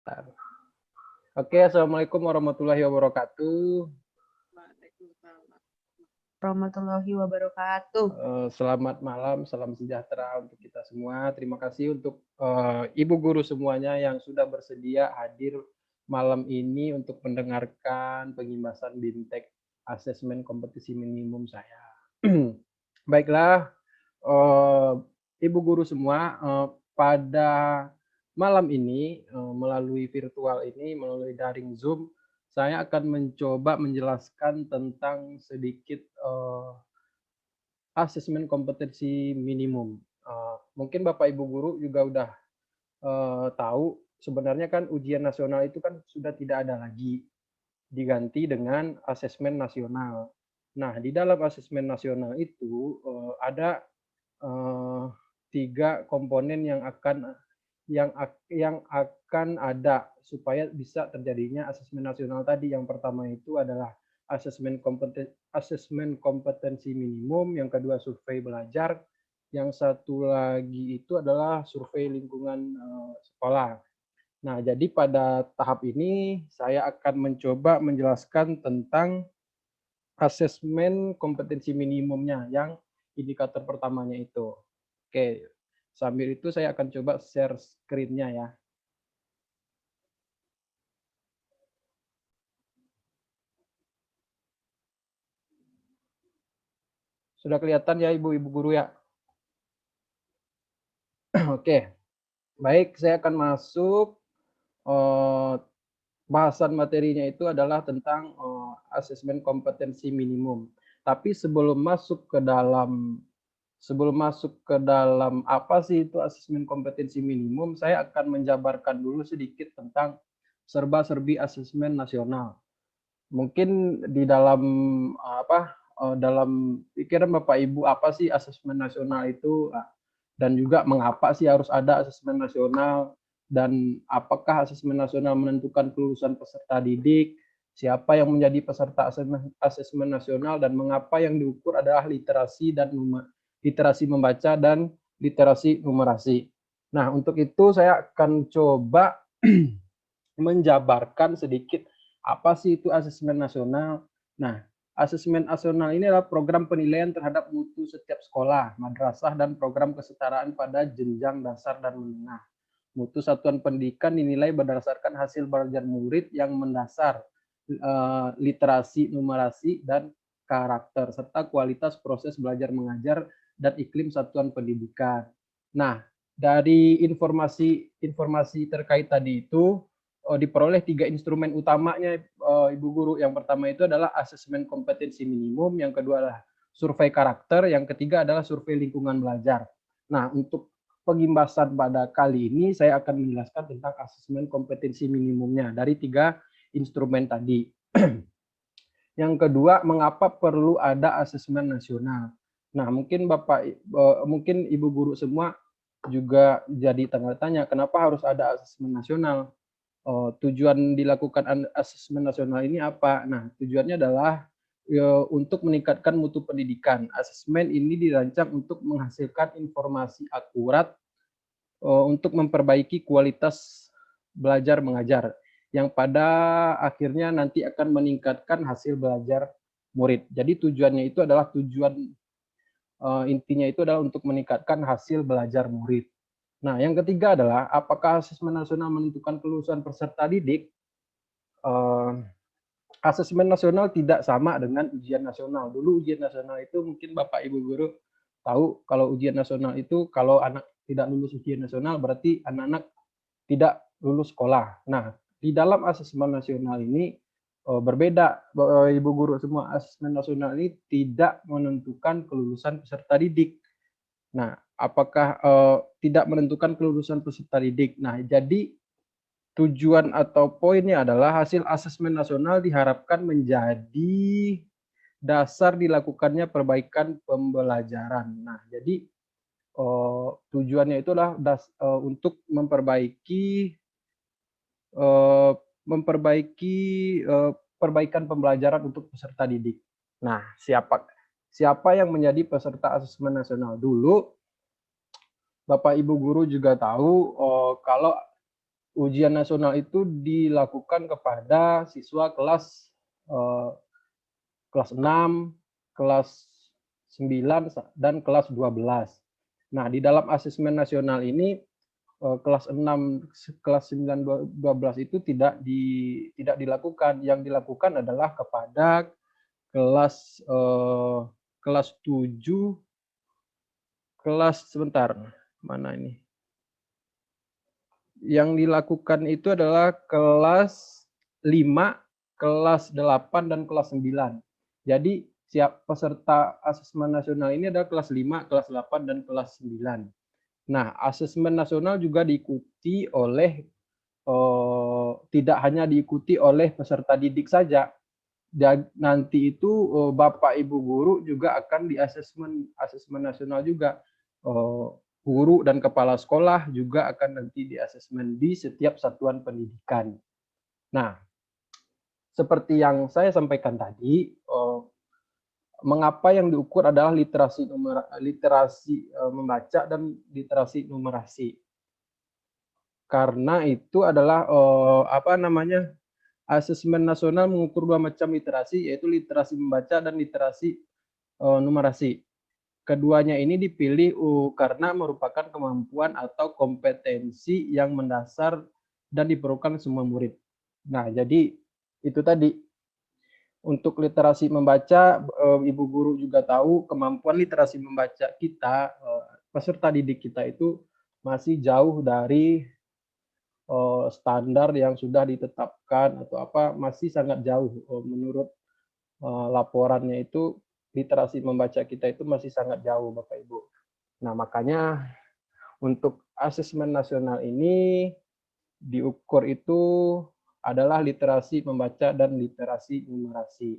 Bentar. Oke, assalamualaikum warahmatullahi wabarakatuh. Waalaikumsalam warahmatullahi wabarakatuh. Selamat malam, salam sejahtera untuk kita semua. Terima kasih untuk ibu guru semuanya yang sudah bersedia hadir malam ini untuk mendengarkan pengimbasan BIMTEK asesmen kompetisi minimum saya. Baiklah, ibu guru semua, pada malam ini melalui virtual ini, melalui daring Zoom, saya akan mencoba menjelaskan tentang sedikit asesmen kompetensi minimum. Mungkin Bapak Ibu guru juga udah tahu sebenarnya kan ujian nasional itu kan sudah tidak ada lagi, diganti dengan asesmen nasional. Nah, di dalam asesmen nasional itu ada 3 komponen yang akan ada supaya bisa terjadinya asesmen nasional tadi. Yang pertama itu adalah asesmen kompetensi minimum, yang kedua survei belajar, yang satu lagi itu adalah survei lingkungan sekolah. Nah, jadi pada tahap ini saya akan mencoba menjelaskan tentang asesmen kompetensi minimumnya yang indikator pertamanya itu. Oke, sambil itu saya akan coba share screen-nya ya. Sudah kelihatan ya ibu-ibu guru ya? Oke, baik, saya akan masuk. Bahasan materinya itu adalah tentang asesmen kompetensi minimum. Tapi sebelum masuk ke dalam apa sih itu asesmen kompetensi minimum, saya akan menjabarkan dulu sedikit tentang serba-serbi asesmen nasional. Mungkin di dalam dalam pikiran Bapak Ibu apa sih asesmen nasional itu, dan juga mengapa sih harus ada asesmen nasional, dan apakah asesmen nasional menentukan kelulusan peserta didik, siapa yang menjadi peserta asesmen nasional, dan mengapa yang diukur adalah literasi membaca dan literasi numerasi. Nah, untuk itu saya akan coba menjabarkan sedikit apa sih itu asesmen nasional. Nah, asesmen nasional ini adalah program penilaian terhadap mutu setiap sekolah, madrasah, dan program kesetaraan pada jenjang dasar dan menengah. Mutu satuan pendidikan dinilai berdasarkan hasil belajar murid yang mendasar literasi, numerasi, dan karakter, serta kualitas proses belajar mengajar dan iklim satuan pendidikan. Nah, dari informasi terkait tadi itu diperoleh 3 instrumen utamanya, Ibu Guru. Yang pertama itu adalah asesmen kompetensi minimum, yang kedua adalah survei karakter, yang ketiga adalah survei lingkungan belajar. Nah, untuk pengimbasan pada kali ini saya akan menjelaskan tentang asesmen kompetensi minimumnya dari 3 instrumen tadi. Yang kedua, mengapa perlu ada asesmen nasional? Nah, mungkin Ibu Guru semua juga jadi tanda-tanya kenapa harus ada asesmen nasional. Tujuan dilakukan asesmen nasional ini apa? Nah, tujuannya adalah untuk meningkatkan mutu pendidikan. Asesmen ini dirancang untuk menghasilkan informasi akurat untuk memperbaiki kualitas belajar mengajar, yang pada akhirnya nanti akan meningkatkan hasil belajar murid. Jadi tujuannya itu adalah intinya itu adalah untuk meningkatkan hasil belajar murid. Nah, yang ketiga adalah apakah asesmen nasional menentukan kelulusan peserta didik? Asesmen nasional tidak sama dengan ujian nasional. Dulu ujian nasional itu mungkin Bapak Ibu guru tahu kalau ujian nasional itu kalau anak tidak lulus ujian nasional berarti anak-anak tidak lulus sekolah. Nah, di dalam asesmen nasional ini berbeda, Ibu guru semua. Asesmen nasional ini tidak menentukan kelulusan peserta didik. Nah, apakah tidak menentukan kelulusan peserta didik? Nah, jadi tujuan atau poinnya adalah hasil asesmen nasional diharapkan menjadi dasar dilakukannya perbaikan pembelajaran. Nah, jadi tujuannya itulah untuk memperbaiki perbaikan pembelajaran untuk peserta didik. Nah, siapa yang menjadi peserta asesmen nasional? Dulu Bapak Ibu guru juga tahu kalau ujian nasional itu dilakukan kepada siswa kelas 6, kelas 9, dan kelas 12. Nah, di dalam asesmen nasional ini kelas 6, kelas 9, 12 itu tidak dilakukan. Yang dilakukan adalah kepada kelas 7, sebentar, mana ini? Yang dilakukan itu adalah kelas 5, kelas 8, dan kelas 9. Jadi peserta asesmen nasional ini adalah kelas 5, kelas 8, dan kelas 9. Nah, asesmen nasional juga diikuti oleh tidak hanya diikuti oleh peserta didik saja. Dan nanti itu Bapak Ibu guru juga akan di asesmen nasional juga. Guru dan kepala sekolah juga akan nanti di asesmen di setiap satuan pendidikan. Nah, seperti yang saya sampaikan tadi, mengapa yang diukur adalah literasi membaca dan literasi numerasi. Karena itu adalah asesmen nasional mengukur 2 macam literasi, yaitu literasi membaca dan literasi numerasi. Keduanya ini dipilih karena merupakan kemampuan atau kompetensi yang mendasar dan diperlukan semua murid. Nah, jadi itu tadi. Untuk literasi membaca, Ibu guru juga tahu kemampuan literasi membaca kita, peserta didik kita itu masih jauh dari standar yang sudah ditetapkan atau masih sangat jauh. Menurut laporannya itu literasi membaca kita itu masih sangat jauh, Bapak Ibu. Nah, makanya untuk asesmen nasional ini diukur itu adalah literasi membaca dan literasi numerasi.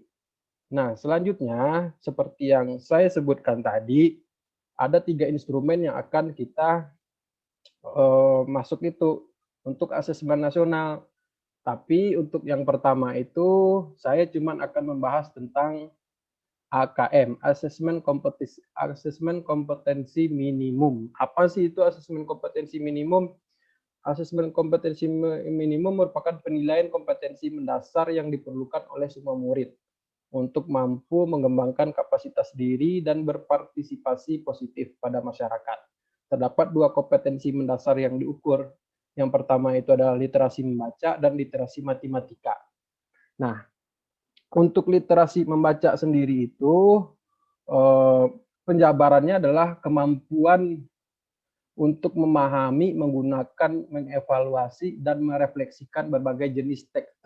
Nah, selanjutnya seperti yang saya sebutkan tadi, ada 3 instrumen yang akan kita masuk itu untuk asesmen nasional. Tapi untuk yang pertama itu saya cuma akan membahas tentang AKM, Asesmen Kompetensi Minimum. Apa sih itu asesmen kompetensi minimum? Asesmen kompetensi minimum merupakan penilaian kompetensi mendasar yang diperlukan oleh semua murid untuk mampu mengembangkan kapasitas diri dan berpartisipasi positif pada masyarakat. Terdapat 2 kompetensi mendasar yang diukur. Yang pertama itu adalah literasi membaca dan literasi matematika. Nah, untuk literasi membaca sendiri itu penjabarannya adalah kemampuan untuk memahami, menggunakan, mengevaluasi, dan merefleksikan berbagai jenis teks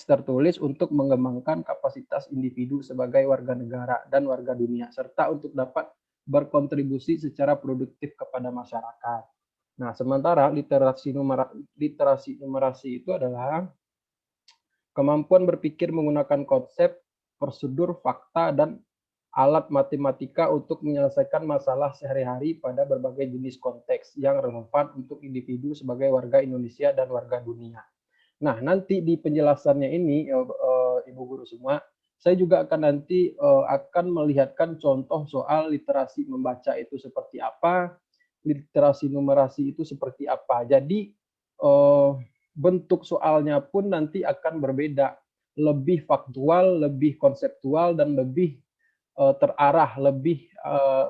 tertulis untuk mengembangkan kapasitas individu sebagai warga negara dan warga dunia, serta untuk dapat berkontribusi secara produktif kepada masyarakat. Nah, sementara literasi numerasi itu adalah kemampuan berpikir menggunakan konsep, prosedur, fakta, dan alat matematika untuk menyelesaikan masalah sehari-hari pada berbagai jenis konteks yang relevan untuk individu sebagai warga Indonesia dan warga dunia. Nah, nanti di penjelasannya ini, Ibu guru semua, saya juga akan nanti akan melihatkan contoh soal literasi membaca itu seperti apa, literasi numerasi itu seperti apa. Jadi bentuk soalnya pun nanti akan berbeda, lebih faktual, lebih konseptual, dan lebih terarah,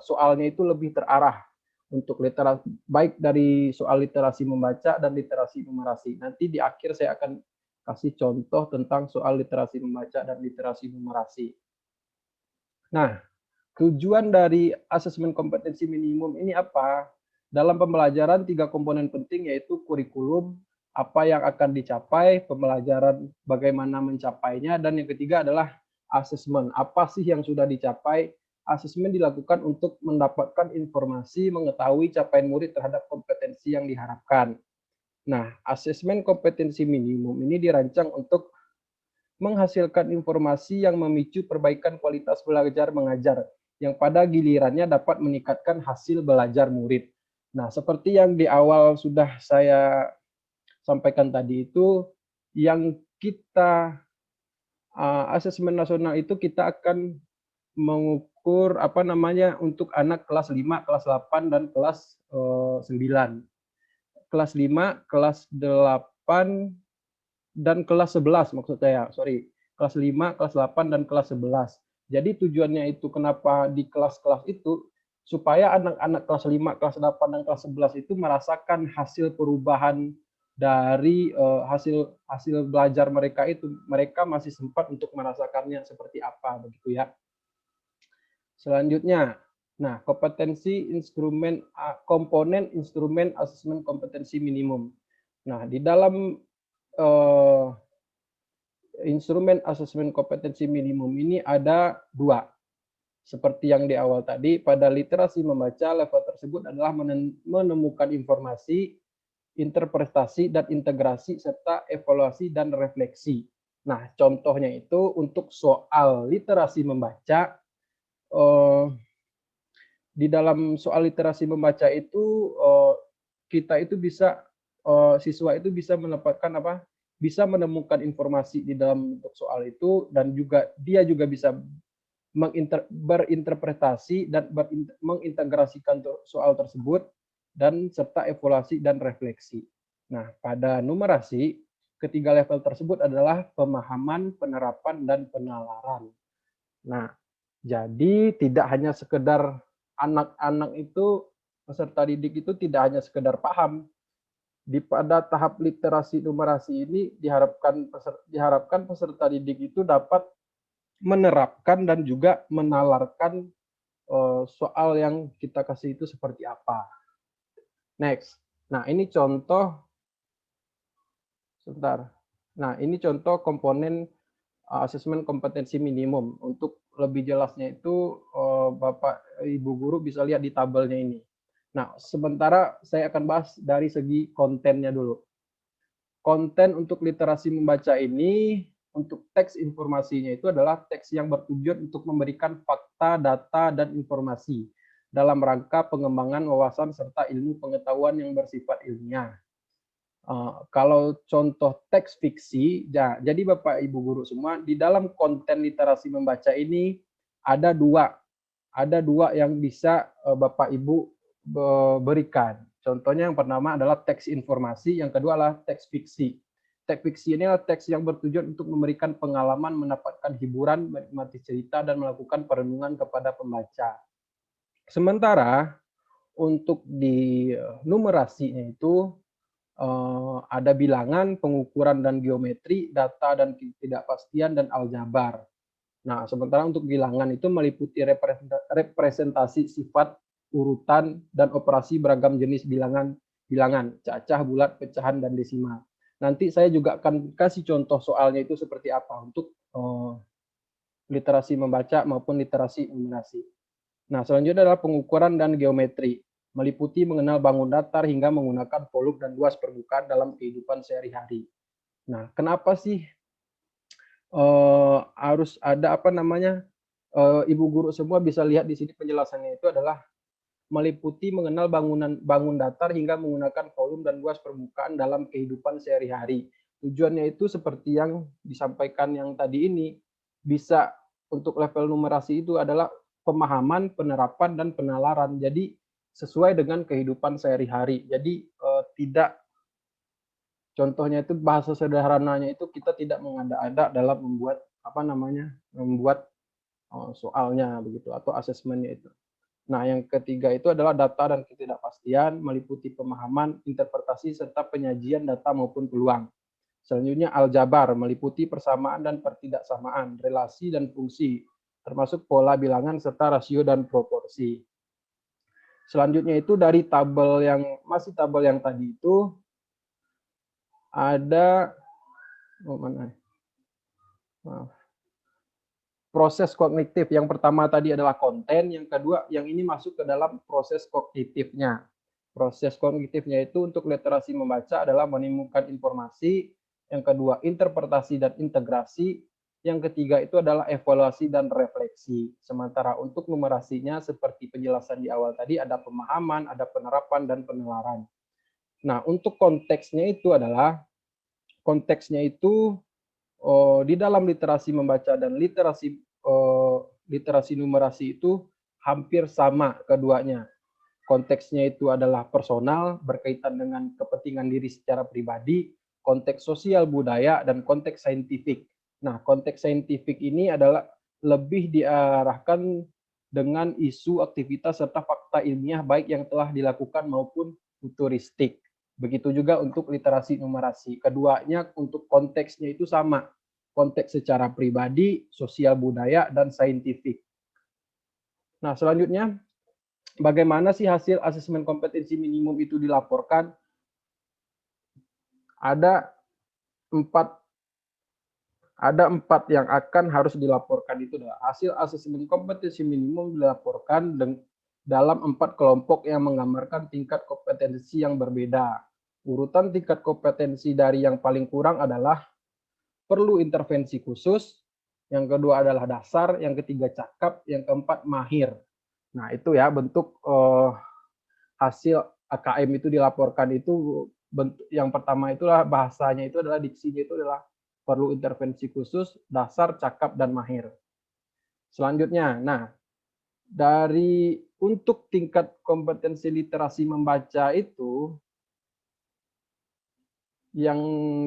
soalnya itu lebih terarah untuk literasi, baik dari soal literasi membaca dan literasi numerasi. Nanti di akhir saya akan kasih contoh tentang soal literasi membaca dan literasi numerasi. Nah, tujuan dari asesmen kompetensi minimum ini apa? Dalam pembelajaran 3 komponen penting, yaitu kurikulum, apa yang akan dicapai, pembelajaran bagaimana mencapainya, dan yang ketiga adalah asesmen. Apa sih yang sudah dicapai? Asesmen dilakukan untuk mendapatkan informasi, mengetahui capaian murid terhadap kompetensi yang diharapkan. Nah, asesmen kompetensi minimum ini dirancang untuk menghasilkan informasi yang memicu perbaikan kualitas belajar mengajar, yang pada gilirannya dapat meningkatkan hasil belajar murid. Nah, seperti yang di awal sudah saya sampaikan tadi itu, yang kita asesmen nasional itu kita akan mengukur untuk anak kelas 5, kelas 8, dan kelas 9. kelas 5, kelas 8, dan kelas 11 maksud saya, sorry. Kelas 5, kelas 8, dan kelas 11. Jadi tujuannya itu kenapa di kelas-kelas itu, supaya anak-anak kelas 5, kelas 8, dan kelas 11 itu merasakan hasil perubahan dari hasil belajar mereka itu. Mereka masih sempat untuk merasakannya seperti apa, begitu ya. Selanjutnya, nah komponen instrumen asesmen kompetensi minimum. Nah, di dalam instrumen asesmen kompetensi minimum ini ada 2. Seperti yang di awal tadi, pada literasi membaca, level tersebut adalah menemukan informasi, interpretasi, dan integrasi, serta evaluasi dan refleksi. Nah, contohnya itu untuk soal literasi membaca, di dalam soal literasi membaca itu, kita itu bisa, siswa itu bisa mendapatkan bisa menemukan informasi di dalam bentuk soal itu, dan juga dia juga bisa berinterpretasi dan mengintegrasikan soal tersebut, dan serta evaluasi dan refleksi. Nah, pada numerasi, ketiga level tersebut adalah pemahaman, penerapan, dan penalaran. Nah, jadi tidak hanya sekedar anak-anak itu, peserta didik itu tidak hanya sekedar paham. Pada tahap literasi numerasi ini diharapkan peserta didik itu dapat menerapkan dan juga menalarkan soal yang kita kasih itu seperti apa. Next. Nah, ini contoh sebentar. Nah, ini contoh komponen asesmen kompetensi minimum. Untuk lebih jelasnya itu Bapak Ibu guru bisa lihat di tabelnya ini. Nah, sementara saya akan bahas dari segi kontennya dulu. Konten untuk literasi membaca ini, untuk teks informasinya itu adalah teks yang bertujuan untuk memberikan fakta, data, dan informasi dalam rangka pengembangan wawasan serta ilmu pengetahuan yang bersifat ilmiah. Kalau contoh teks fiksi, ya, jadi Bapak Ibu guru semua, di dalam konten literasi membaca ini ada dua yang bisa Bapak Ibu berikan. Contohnya yang pertama adalah teks informasi, yang kedua adalah teks fiksi. Teks fiksi ini adalah teks yang bertujuan untuk memberikan pengalaman, mendapatkan hiburan, menikmati cerita, dan melakukan perenungan kepada pembaca. Sementara untuk di numerasinya itu ada bilangan, pengukuran dan geometri, data dan ketidakpastian, dan aljabar. Nah, sementara untuk bilangan itu meliputi representasi sifat, urutan, dan operasi beragam jenis bilangan, cacah, bulat, pecahan, dan desimal. Nanti saya juga akan kasih contoh soalnya itu seperti apa untuk literasi membaca maupun literasi numerasi. Nah, selanjutnya adalah pengukuran dan geometri, meliputi mengenal bangun datar hingga menggunakan volume dan luas permukaan dalam kehidupan sehari-hari. Nah, kenapa sih harus ada Ibu guru semua bisa lihat di sini penjelasannya itu adalah meliputi mengenal bangun datar hingga menggunakan volume dan luas permukaan dalam kehidupan sehari-hari. Tujuannya itu seperti yang disampaikan yang tadi ini, bisa untuk level numerasi itu adalah pemahaman, penerapan, dan penalaran. Jadi sesuai dengan kehidupan sehari-hari. Jadi tidak, contohnya itu bahasa sederhananya itu kita tidak mengada-ada dalam membuat soalnya begitu atau asesmennya itu. Nah, yang ketiga itu adalah data dan ketidakpastian, meliputi pemahaman, interpretasi, serta penyajian data maupun peluang. Selanjutnya aljabar, meliputi persamaan dan pertidaksamaan, relasi dan fungsi, termasuk pola bilangan serta rasio dan proporsi. Selanjutnya itu dari tabel yang tadi itu ada proses kognitif. Yang pertama tadi adalah konten, yang kedua yang ini masuk ke dalam proses kognitifnya. Proses kognitifnya itu untuk literasi membaca adalah menemukan informasi, yang kedua interpretasi dan integrasi, yang ketiga itu adalah evaluasi dan refleksi. Sementara untuk numerasinya seperti penjelasan di awal tadi ada pemahaman, ada penerapan, dan penalaran. Nah, untuk konteksnya itu di dalam literasi membaca dan literasi numerasi itu hampir sama keduanya. konteksnya itu adalah personal, berkaitan dengan kepentingan diri secara pribadi, konteks sosial budaya, dan konteks saintifik. Nah, konteks saintifik ini adalah lebih diarahkan dengan isu, aktivitas, serta fakta ilmiah baik yang telah dilakukan maupun futuristik. Begitu juga untuk literasi numerasi. Keduanya untuk konteksnya itu sama. Konteks secara pribadi, sosial budaya, dan saintifik. Nah, selanjutnya, bagaimana sih hasil asesmen kompetensi minimum itu dilaporkan? Ada empat yang akan harus dilaporkan. Itu adalah hasil asesmen kompetensi minimum dilaporkan dalam 4 kelompok yang menggambarkan tingkat kompetensi yang berbeda. Urutan tingkat kompetensi dari yang paling kurang adalah perlu intervensi khusus, yang kedua adalah dasar, yang ketiga cakap, yang keempat mahir. Nah, itu ya bentuk hasil AKM itu dilaporkan itu. Bentuk yang pertama itulah bahasanya itu adalah diksinya itu adalah perlu intervensi khusus, dasar, cakap, dan mahir. Selanjutnya, nah dari untuk tingkat kompetensi literasi membaca itu, yang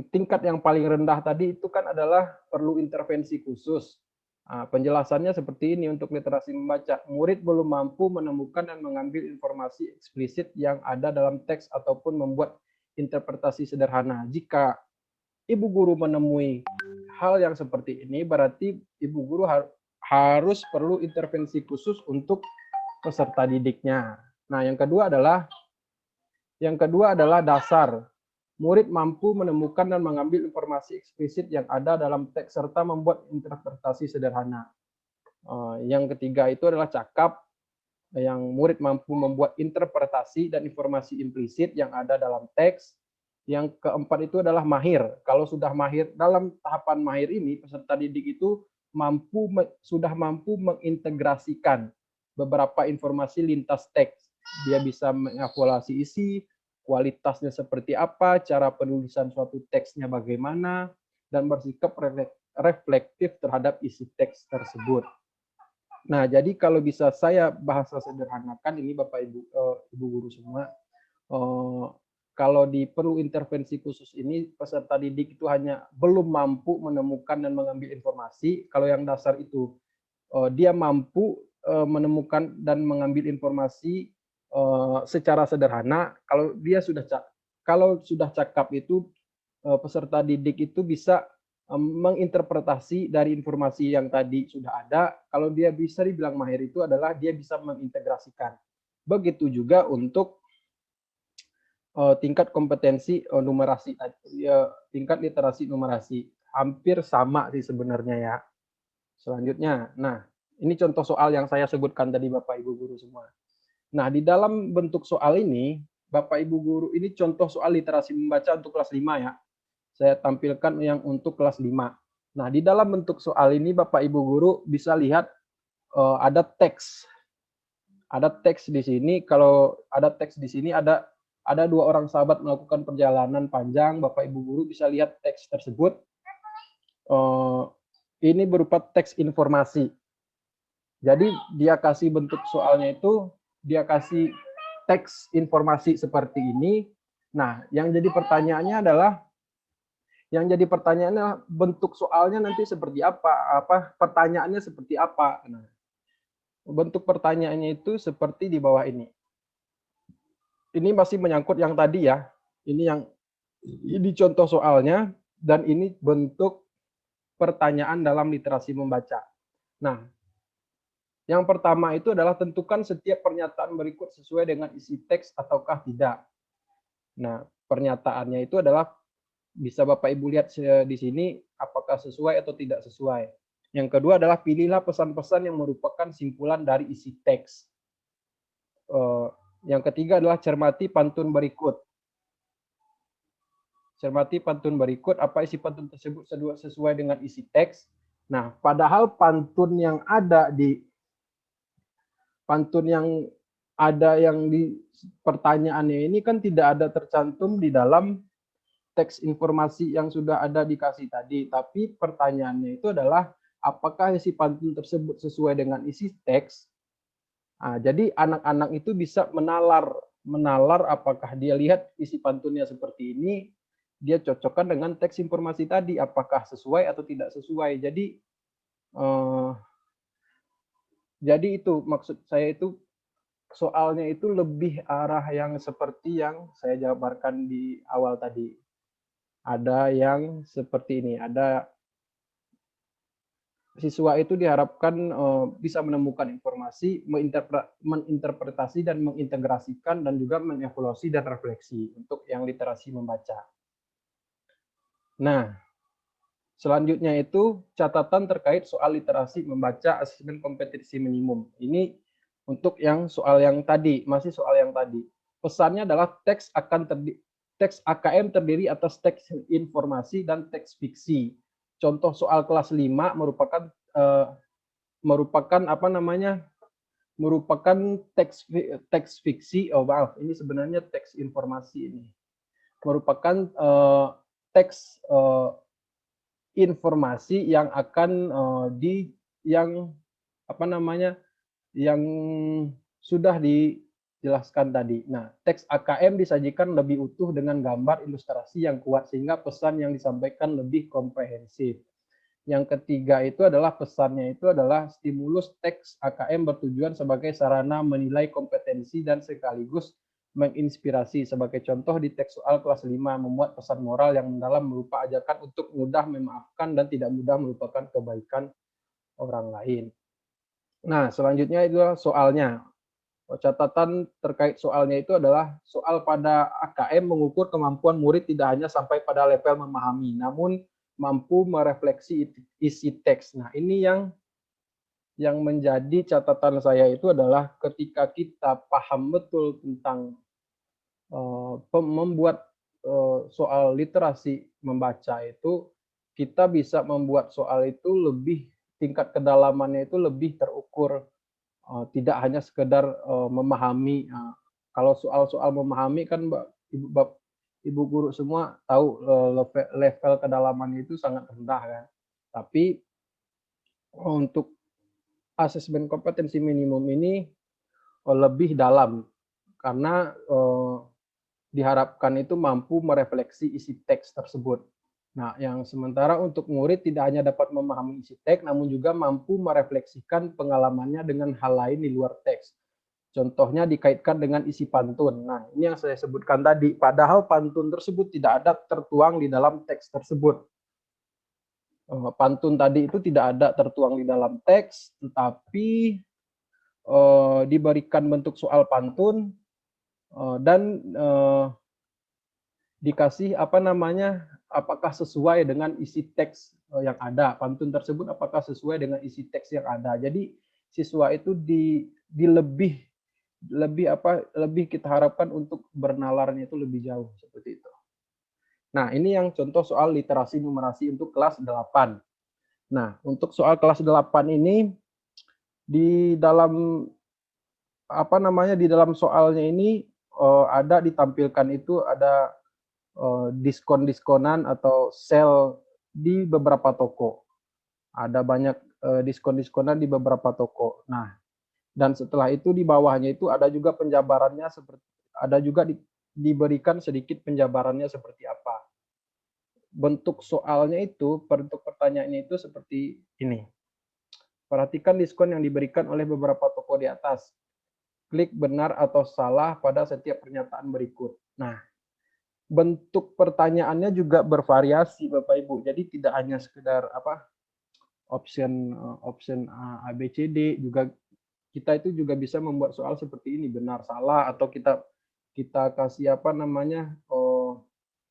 tingkat yang paling rendah tadi itu kan adalah perlu intervensi khusus. Nah, penjelasannya seperti ini untuk literasi membaca. Murid belum mampu menemukan dan mengambil informasi eksplisit yang ada dalam teks ataupun membuat interpretasi sederhana. Jika ibu guru menemui hal yang seperti ini, berarti ibu guru harus perlu intervensi khusus untuk peserta didiknya. Nah, yang kedua adalah dasar. Murid mampu menemukan dan mengambil informasi eksplisit yang ada dalam teks serta membuat interpretasi sederhana. Yang ketiga itu adalah cakap, yang murid mampu membuat interpretasi dan informasi implisit yang ada dalam teks. Yang keempat itu adalah mahir. Kalau sudah mahir, dalam tahapan mahir ini peserta didik itu sudah mampu mengintegrasikan beberapa informasi lintas teks. Dia bisa mengevaluasi isi, kualitasnya seperti apa, cara penulisan suatu teksnya bagaimana, dan bersikap reflektif terhadap isi teks tersebut. Nah, jadi kalau bisa saya bahasa sederhanakan ini Bapak Ibu guru semua, kalau perlu intervensi khusus ini peserta didik itu hanya belum mampu menemukan dan mengambil informasi. Kalau yang dasar itu dia mampu menemukan dan mengambil informasi secara sederhana. Kalau sudah cakap itu peserta didik itu bisa menginterpretasi dari informasi yang tadi sudah ada. Kalau dia bisa dibilang mahir itu adalah dia bisa mengintegrasikan. Begitu juga untuk tingkat kompetensi numerasi, tingkat literasi numerasi. Hampir sama sih sebenarnya ya. Selanjutnya, nah ini contoh soal yang saya sebutkan tadi Bapak Ibu guru semua. Nah, di dalam bentuk soal ini, Bapak Ibu guru, ini contoh soal literasi membaca untuk kelas 5 ya. Saya tampilkan yang untuk kelas 5. Nah, di dalam bentuk soal ini Bapak Ibu guru bisa lihat ada teks. Ada teks di sini. Kalau ada teks di sini ada 2 orang sahabat melakukan perjalanan panjang. Bapak Ibu guru bisa lihat teks tersebut. Ini berupa teks informasi. Jadi dia kasih bentuk soalnya itu, dia kasih teks informasi seperti ini. Nah, yang jadi pertanyaannya adalah bentuk soalnya nanti seperti apa? Pertanyaannya seperti apa? Nah, bentuk pertanyaannya itu seperti di bawah ini. Ini masih menyangkut yang tadi ya. Ini contoh soalnya dan ini bentuk pertanyaan dalam literasi membaca. Nah, yang pertama itu adalah tentukan setiap pernyataan berikut sesuai dengan isi teks ataukah tidak. Nah, pernyataannya itu adalah bisa Bapak Ibu lihat di sini apakah sesuai atau tidak sesuai. Yang kedua adalah pilihlah pesan-pesan yang merupakan simpulan dari isi teks. Yang ketiga adalah cermati pantun berikut. Cermati pantun berikut, apa isi pantun tersebut sesuai dengan isi teks. Nah, padahal pantun yang ada di pertanyaannya ini kan tidak ada tercantum di dalam teks informasi yang sudah ada dikasih tadi. Tapi pertanyaannya itu adalah apakah isi pantun tersebut sesuai dengan isi teks Jadi anak-anak itu bisa menalar apakah dia lihat isi pantunnya seperti ini, dia cocokkan dengan teks informasi tadi, apakah sesuai atau tidak sesuai. Eh, jadi itu maksud saya itu soalnya itu lebih arah yang seperti yang saya jabarkan di awal tadi. Ada yang seperti ini, ada siswa itu diharapkan bisa menemukan informasi, menginterpretasi dan mengintegrasikan dan juga mengevaluasi dan refleksi untuk yang literasi membaca. Nah, selanjutnya itu catatan terkait soal literasi membaca asesmen kompetensi minimum. Ini untuk yang soal yang tadi, masih soal yang tadi. Pesannya adalah teks AKM terdiri atas teks informasi dan teks fiksi. Contoh soal kelas 5 merupakan apa namanya? Merupakan teks fiksi. Oh maaf, ini sebenarnya teks informasi ini. Merupakan teks informasi yang akan yang apa namanya yang sudah dijelaskan tadi. Nah, teks AKM disajikan lebih utuh dengan gambar ilustrasi yang kuat sehingga pesan yang disampaikan lebih komprehensif. Yang ketiga itu adalah pesannya itu adalah stimulus teks AKM bertujuan sebagai sarana menilai kompetensi dan sekaligus menginspirasi. Sebagai contoh di teks soal kelas 5 memuat pesan moral yang mendalam berupa ajakan untuk mudah memaafkan dan tidak mudah melupakan kebaikan orang lain. Nah, selanjutnya itu soalnya. Catatan terkait soalnya itu adalah soal pada AKM mengukur kemampuan murid tidak hanya sampai pada level memahami, namun mampu merefleksi isi teks. Nah, ini yang menjadi catatan saya itu adalah ketika kita paham betul tentang membuat soal literasi membaca itu, kita bisa membuat soal itu lebih tingkat kedalamannya itu lebih terukur, tidak hanya sekedar memahami. Kalau soal-soal memahami kan Ibu guru semua tahu level kedalamannya itu sangat rendah kan. Tapi untuk asesmen kompetensi minimum ini lebih dalam karena diharapkan itu mampu merefleksi isi teks tersebut. Nah, yang sementara untuk murid tidak hanya dapat memahami isi teks, namun juga mampu merefleksikan pengalamannya dengan hal lain di luar teks. Contohnya dikaitkan dengan isi pantun. Nah, ini yang saya sebutkan tadi. Padahal pantun tersebut tidak ada tertuang di dalam teks tersebut. Pantun tadi itu tidak ada tertuang di dalam teks, tetapi diberikan bentuk soal pantun dan dikasih apa namanya, apakah sesuai dengan isi teks yang ada. Pantun tersebut apakah sesuai dengan isi teks yang ada. Jadi siswa itu lebih kita harapkan untuk bernalarnya itu lebih jauh seperti itu. Nah, ini yang contoh soal literasi numerasi untuk kelas 8. Nah, untuk soal kelas 8 ini di dalam apa namanya di dalam soalnya ini ada ditampilkan itu ada diskon-diskonan atau sale di beberapa toko. Ada banyak diskon-diskonan di beberapa toko. Nah, dan setelah itu di bawahnya itu ada juga penjabarannya ada juga diberikan sedikit penjabarannya seperti apa. Bentuk soalnya itu, bentuk pertanyaannya itu seperti ini. Perhatikan diskon yang diberikan oleh beberapa toko di atas. Klik benar atau salah pada setiap pernyataan berikut. Nah, bentuk pertanyaannya juga bervariasi Bapak Ibu. Jadi tidak hanya sekedar option A, B, C, D, juga kita itu juga bisa membuat soal seperti ini, benar salah, atau kita kasih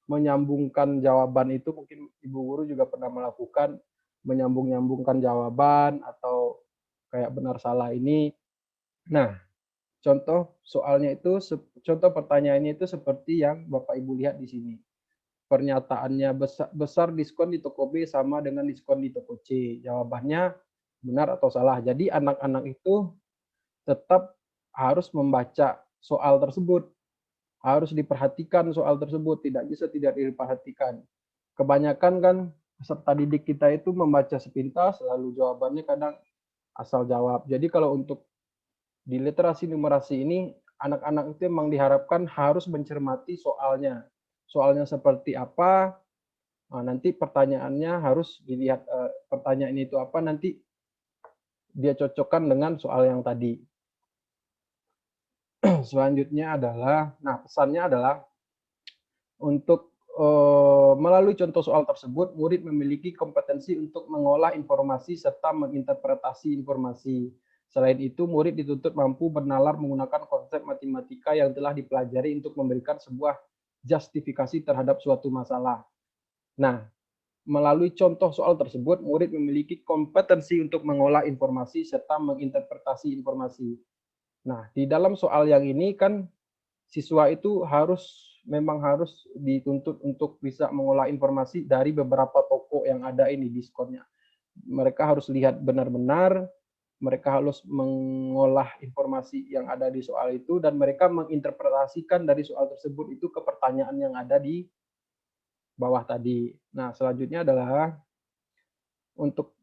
menyambungkan jawaban itu. Mungkin Ibu Guru juga pernah melakukan menyambung-nyambungkan jawaban atau kayak benar salah ini. Nah, contoh pertanyaannya itu seperti yang Bapak Ibu lihat di sini. Pernyataannya besar diskon di toko B sama dengan diskon di toko C. Jawabannya benar atau salah. Jadi anak-anak itu tetap harus membaca soal tersebut. Harus diperhatikan soal tersebut, tidak bisa tidak diperhatikan. Kebanyakan kan peserta didik kita itu membaca sepintas, lalu jawabannya kadang asal jawab. Jadi kalau untuk Di literasi numerasi ini anak-anak itu memang diharapkan harus mencermati soalnya. Soalnya seperti apa, nanti pertanyaannya harus dilihat, pertanyaan itu apa, nanti dia cocokkan dengan soal yang tadi. Selanjutnya adalah, pesannya adalah untuk, melalui contoh soal tersebut, murid memiliki kompetensi untuk mengolah informasi serta menginterpretasi informasi. Selain itu, murid dituntut mampu bernalar menggunakan konsep matematika yang telah dipelajari untuk memberikan sebuah justifikasi terhadap suatu masalah. Nah, melalui contoh soal tersebut, murid memiliki kompetensi untuk mengolah informasi serta menginterpretasi informasi. Nah, di dalam soal yang ini kan siswa itu memang harus dituntut untuk bisa mengolah informasi dari beberapa toko yang ada ini diskonnya. Mereka harus lihat benar-benar, mereka harus mengolah informasi yang ada di soal itu, dan mereka menginterpretasikan dari soal tersebut itu ke pertanyaan yang ada di bawah tadi. Nah, selanjutnya adalah untuk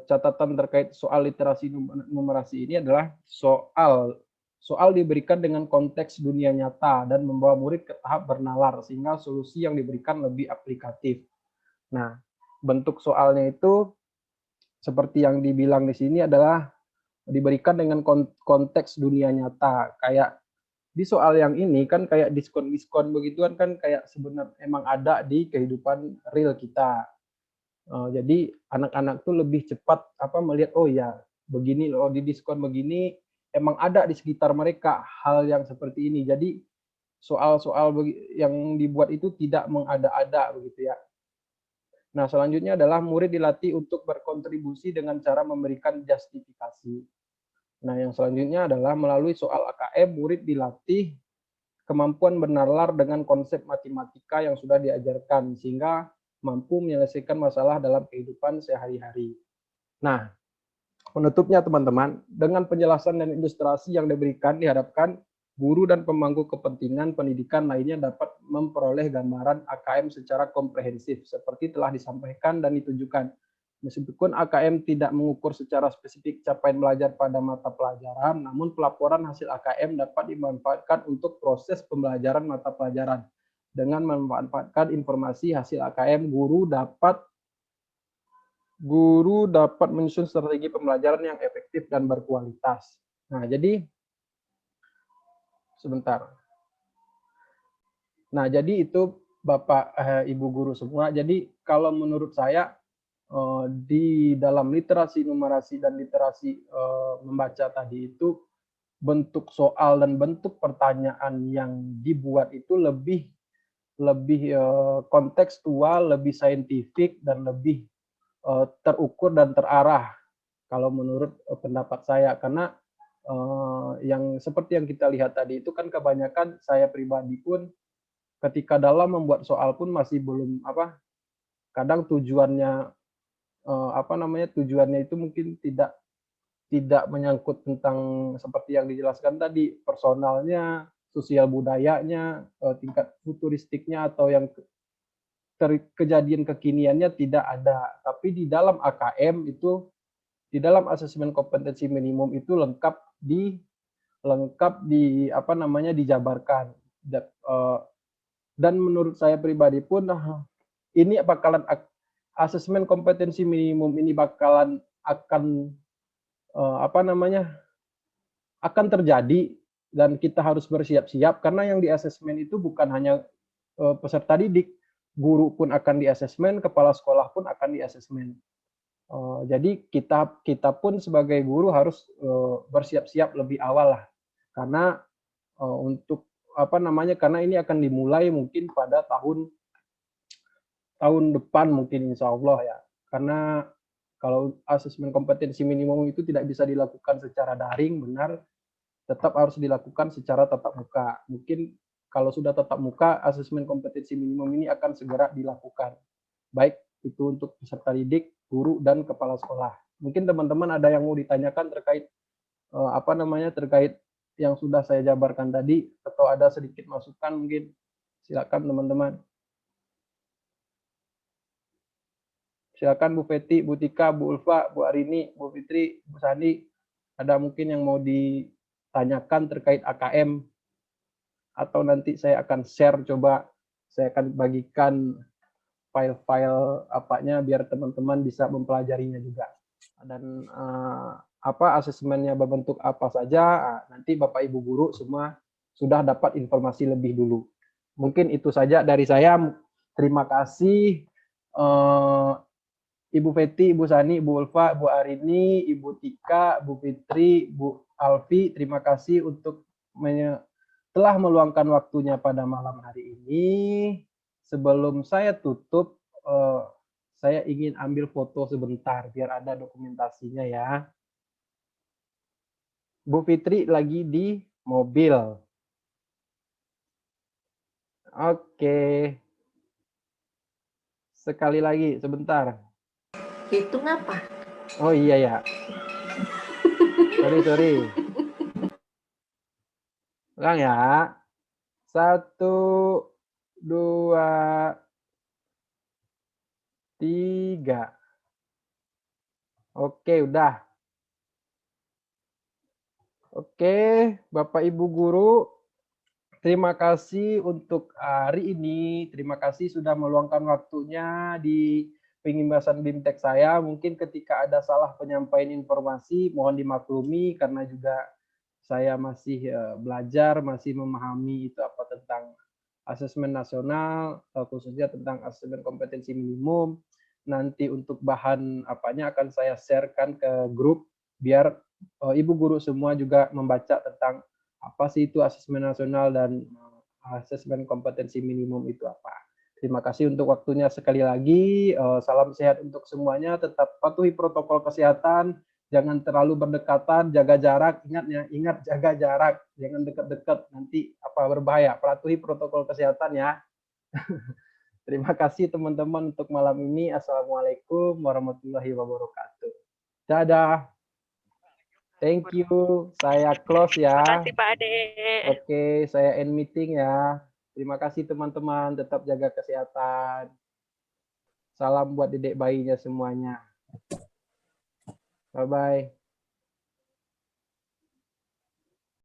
catatan terkait soal literasi numerasi ini adalah soal diberikan dengan konteks dunia nyata dan membawa murid ke tahap bernalar sehingga solusi yang diberikan lebih aplikatif. Nah, bentuk soalnya itu seperti yang dibilang di sini adalah diberikan dengan konteks dunia nyata. Kayak di soal yang ini kan kayak diskon-diskon begituan kan kayak sebenarnya emang ada di kehidupan real kita. Jadi anak-anak tuh lebih cepat melihat, oh ya begini loh, di diskon begini emang ada di sekitar mereka hal yang seperti ini. Jadi soal-soal yang dibuat itu tidak mengada-ada begitu ya. Nah, selanjutnya adalah murid dilatih untuk berkontribusi dengan cara memberikan justifikasi. Nah, yang selanjutnya adalah melalui soal AKM, murid dilatih kemampuan bernalar dengan konsep matematika yang sudah diajarkan, sehingga mampu menyelesaikan masalah dalam kehidupan sehari-hari. Nah, penutupnya teman-teman, dengan penjelasan dan ilustrasi yang diberikan, diharapkan guru dan pemangku kepentingan pendidikan lainnya dapat memperoleh gambaran AKM secara komprehensif, seperti telah disampaikan dan ditujukan. Meskipun AKM tidak mengukur secara spesifik capaian belajar pada mata pelajaran, namun pelaporan hasil AKM dapat dimanfaatkan untuk proses pembelajaran mata pelajaran. Dengan memanfaatkan informasi hasil AKM, guru dapat menyusun strategi pembelajaran yang efektif dan berkualitas. Nah, jadi sebentar. Nah, jadi itu Bapak, Ibu guru semua. Jadi kalau menurut saya di dalam literasi numerasi dan literasi membaca tadi itu bentuk soal dan bentuk pertanyaan yang dibuat itu lebih lebih kontekstual, lebih saintifik dan lebih terukur dan terarah kalau menurut pendapat saya. Karena yang seperti yang kita lihat tadi itu kan kebanyakan saya pribadi pun ketika dalam membuat soal pun masih belum kadang tujuannya itu mungkin tidak tidak menyangkut tentang seperti yang dijelaskan tadi, personalnya, sosial budayanya, tingkat futuristiknya atau yang kejadian kekiniannya tidak ada. Tapi di dalam AKM itu, di dalam asesmen kompetensi minimum itu dijabarkan. Dan menurut saya pribadi pun ini bakalan asesmen kompetensi minimum ini bakalan akan akan terjadi dan kita harus bersiap-siap karena yang di asesmen itu bukan hanya peserta didik, guru pun akan di asesmen, kepala sekolah pun akan di asesmen. Jadi kita pun sebagai guru harus bersiap-siap lebih awal lah, karena karena ini akan dimulai mungkin pada tahun depan mungkin insya Allah ya. Karena kalau asesmen kompetensi minimum itu tidak bisa dilakukan secara daring, benar, tetap harus dilakukan secara tatap muka. Mungkin kalau sudah tatap muka, asesmen kompetensi minimum ini akan segera dilakukan. Baik itu untuk peserta didik, guru, dan kepala sekolah. Mungkin teman-teman ada yang mau ditanyakan terkait terkait yang sudah saya jabarkan tadi, atau ada sedikit masukan mungkin. Silakan teman-teman. Silakan Bu Feti, Bu Tika, Bu Ulfa, Bu Arini, Bu Fitri, Bu Sandi. Ada mungkin yang mau tanyakan terkait AKM, atau nanti saya akan share, coba saya akan bagikan file-file apanya biar teman-teman bisa mempelajarinya juga. Dan asesmennya berbentuk apa saja, nanti Bapak Ibu guru semua sudah dapat informasi lebih dulu. Mungkin itu saja dari saya. Terima kasih Ibu Feti, Ibu Sani, Ibu Ulfa, Bu Arini, Ibu Tika, Bu Fitri, Bu Alfi. Terima kasih untuk telah meluangkan waktunya pada malam hari ini. Sebelum saya tutup, saya ingin ambil foto sebentar biar ada dokumentasinya ya. Bu Fitri lagi di mobil. Oke. Sekali lagi, sebentar. Hitung apa? Oh iya ya. Sorry. Ulang ya. 1, 2, 3. Oke, udah. Oke, Bapak Ibu guru, terima kasih untuk hari ini. Terima kasih sudah meluangkan waktunya di pengimbasan BIMTEK saya. Mungkin ketika ada salah penyampaian informasi, mohon dimaklumi karena juga saya masih belajar, masih memahami itu apa tentang asesmen nasional, khususnya tentang asesmen kompetensi minimum. Nanti untuk bahan apanya akan saya sharekan ke grup biar Ibu guru semua juga membaca tentang apa sih itu asesmen nasional dan asesmen kompetensi minimum itu apa. Terima kasih untuk waktunya sekali lagi. Salam sehat untuk semuanya. Tetap patuhi protokol kesehatan. Jangan terlalu berdekatan, jaga jarak. Ingat jaga jarak. Jangan dekat-dekat, nanti berbahaya. Patuhi protokol kesehatan ya. Terima kasih teman-teman untuk malam ini. Assalamualaikum warahmatullahi wabarakatuh. Dadah. Thank you. Saya close ya. Terima kasih Pak Ade. Oke, saya end meeting ya. Terima kasih teman-teman. Tetap jaga kesehatan. Salam buat dedek bayinya semuanya. Bye-bye.